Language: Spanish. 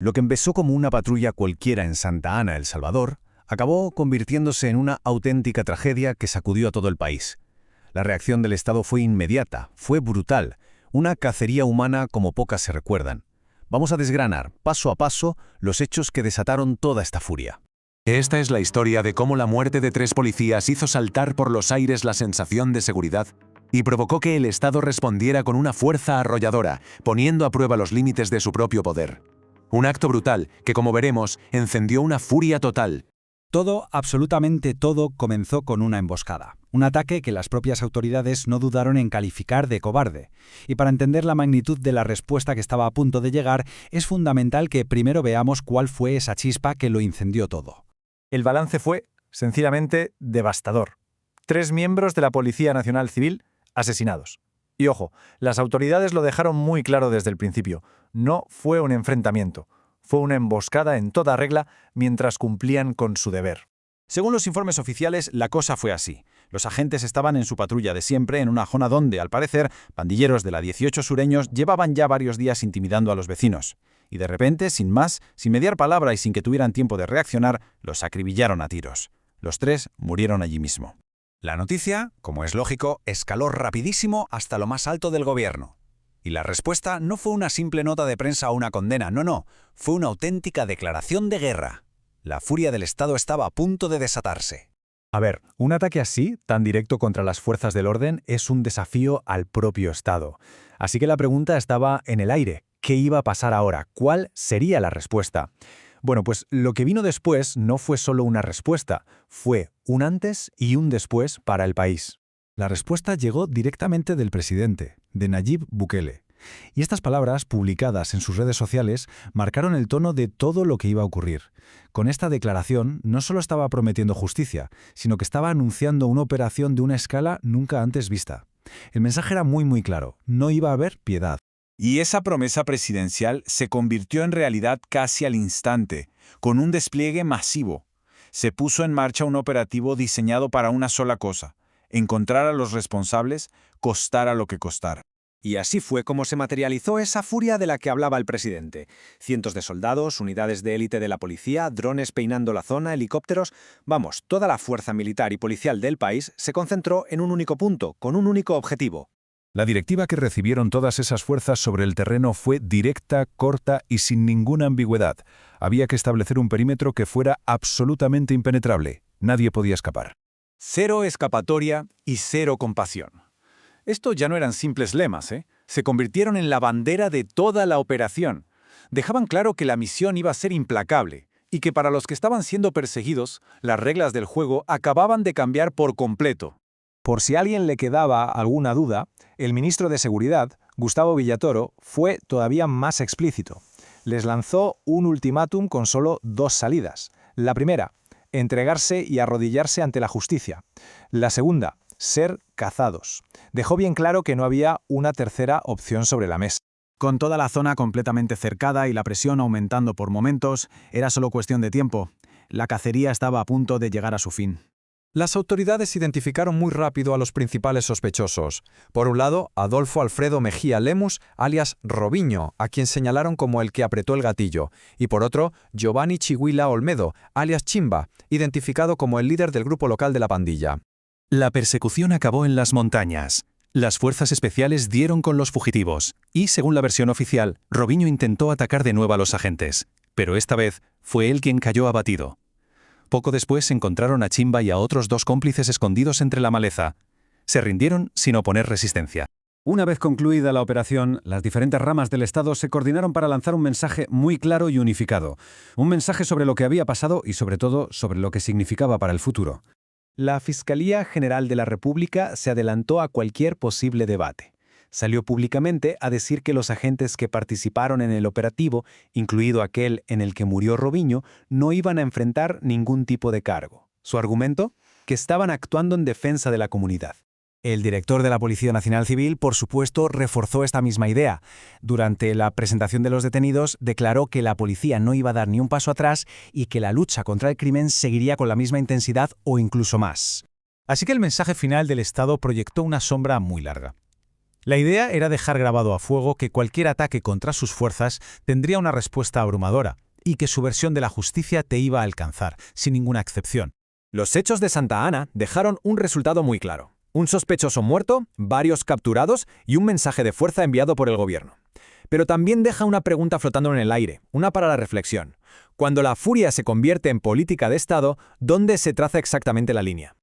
Lo que empezó como una patrulla cualquiera en Santa Ana, El Salvador, acabó convirtiéndose en una auténtica tragedia que sacudió a todo el país. La reacción del Estado fue inmediata, fue brutal, una cacería humana como pocas se recuerdan. Vamos a desgranar, paso a paso, los hechos que desataron toda esta furia. Esta es la historia de cómo la muerte de 3 policías hizo saltar por los aires la sensación de seguridad y provocó que el Estado respondiera con una fuerza arrolladora, poniendo a prueba los límites de su propio poder. Un acto brutal que, como veremos, encendió una furia total. Todo, absolutamente todo, comenzó con una emboscada. Un ataque que las propias autoridades no dudaron en calificar de cobarde. Y para entender la magnitud de la respuesta que estaba a punto de llegar, es fundamental que primero veamos cuál fue esa chispa que lo incendió todo. El balance fue, sencillamente, devastador. 3 miembros de la Policía Nacional Civil asesinados. Y ojo, las autoridades lo dejaron muy claro desde el principio. No fue un enfrentamiento. Fue una emboscada en toda regla mientras cumplían con su deber. Según los informes oficiales, la cosa fue así. Los agentes estaban en su patrulla de siempre en una zona donde, al parecer, pandilleros de la 18 sureños llevaban ya varios días intimidando a los vecinos. Y de repente, sin más, sin mediar palabra y sin que tuvieran tiempo de reaccionar, los acribillaron a tiros. Los 3 murieron allí mismo. La noticia, como es lógico, escaló rapidísimo hasta lo más alto del gobierno. Y la respuesta no fue una simple nota de prensa o una condena, no, fue una auténtica declaración de guerra. La furia del Estado estaba a punto de desatarse. A ver, un ataque así, tan directo contra las fuerzas del orden, es un desafío al propio Estado. Así que la pregunta estaba en el aire. ¿Qué iba a pasar ahora? ¿Cuál sería la respuesta? Bueno, pues lo que vino después no fue solo una respuesta, fue un antes y un después para el país. La respuesta llegó directamente del presidente, de Nayib Bukele. Y estas palabras, publicadas en sus redes sociales, marcaron el tono de todo lo que iba a ocurrir. Con esta declaración no solo estaba prometiendo justicia, sino que estaba anunciando una operación de una escala nunca antes vista. El mensaje era muy claro, no iba a haber piedad. Y esa promesa presidencial se convirtió en realidad casi al instante, con un despliegue masivo. Se puso en marcha un operativo diseñado para una sola cosa: encontrar a los responsables, costara lo que costara. Y así fue como se materializó esa furia de la que hablaba el presidente. Cientos de soldados, unidades de élite de la policía, drones peinando la zona, helicópteros... Vamos, toda la fuerza militar y policial del país se concentró en un único punto, con un único objetivo. La directiva que recibieron todas esas fuerzas sobre el terreno fue directa, corta y sin ninguna ambigüedad. Había que establecer un perímetro que fuera absolutamente impenetrable. Nadie podía escapar. 0 escapatoria y 0 compasión. Esto ya no eran simples lemas, Se convirtieron en la bandera de toda la operación. Dejaban claro que la misión iba a ser implacable y que para los que estaban siendo perseguidos, las reglas del juego acababan de cambiar por completo. Por si a alguien le quedaba alguna duda, el ministro de Seguridad, Gustavo Villatoro, fue todavía más explícito. Les lanzó un ultimátum con solo 2 salidas. La primera, entregarse y arrodillarse ante la justicia. La segunda, ser cazados. Dejó bien claro que no había una tercera opción sobre la mesa. Con toda la zona completamente cercada y la presión aumentando por momentos, era solo cuestión de tiempo. La cacería estaba a punto de llegar a su fin. Las autoridades identificaron muy rápido a los principales sospechosos. Por un lado, Adolfo Alfredo Mejía Lemus, alias Robinho, a quien señalaron como el que apretó el gatillo. Y por otro, Giovanni Chihuila Olmedo, alias Chimba, identificado como el líder del grupo local de la pandilla. La persecución acabó en las montañas. Las fuerzas especiales dieron con los fugitivos y, según la versión oficial, Robinho intentó atacar de nuevo a los agentes, pero esta vez fue él quien cayó abatido. Poco después encontraron a Chimba y a otros 2 cómplices escondidos entre la maleza. Se rindieron sin oponer resistencia. Una vez concluida la operación, las diferentes ramas del Estado se coordinaron para lanzar un mensaje muy claro y unificado. Un mensaje sobre lo que había pasado y, sobre todo, sobre lo que significaba para el futuro. La Fiscalía General de la República se adelantó a cualquier posible debate. Salió públicamente a decir que los agentes que participaron en el operativo, incluido aquel en el que murió Robinho, no iban a enfrentar ningún tipo de cargo. Su argumento, que estaban actuando en defensa de la comunidad. El director de la Policía Nacional Civil, por supuesto, reforzó esta misma idea. Durante la presentación de los detenidos, declaró que la policía no iba a dar ni un paso atrás y que la lucha contra el crimen seguiría con la misma intensidad o incluso más. Así que el mensaje final del Estado proyectó una sombra muy larga. La idea era dejar grabado a fuego que cualquier ataque contra sus fuerzas tendría una respuesta abrumadora, y que su versión de la justicia te iba a alcanzar, sin ninguna excepción. Los hechos de Santa Ana dejaron un resultado muy claro. Un sospechoso muerto, varios capturados y un mensaje de fuerza enviado por el gobierno. Pero también deja una pregunta flotando en el aire, una para la reflexión. Cuando la furia se convierte en política de Estado, ¿dónde se traza exactamente la línea?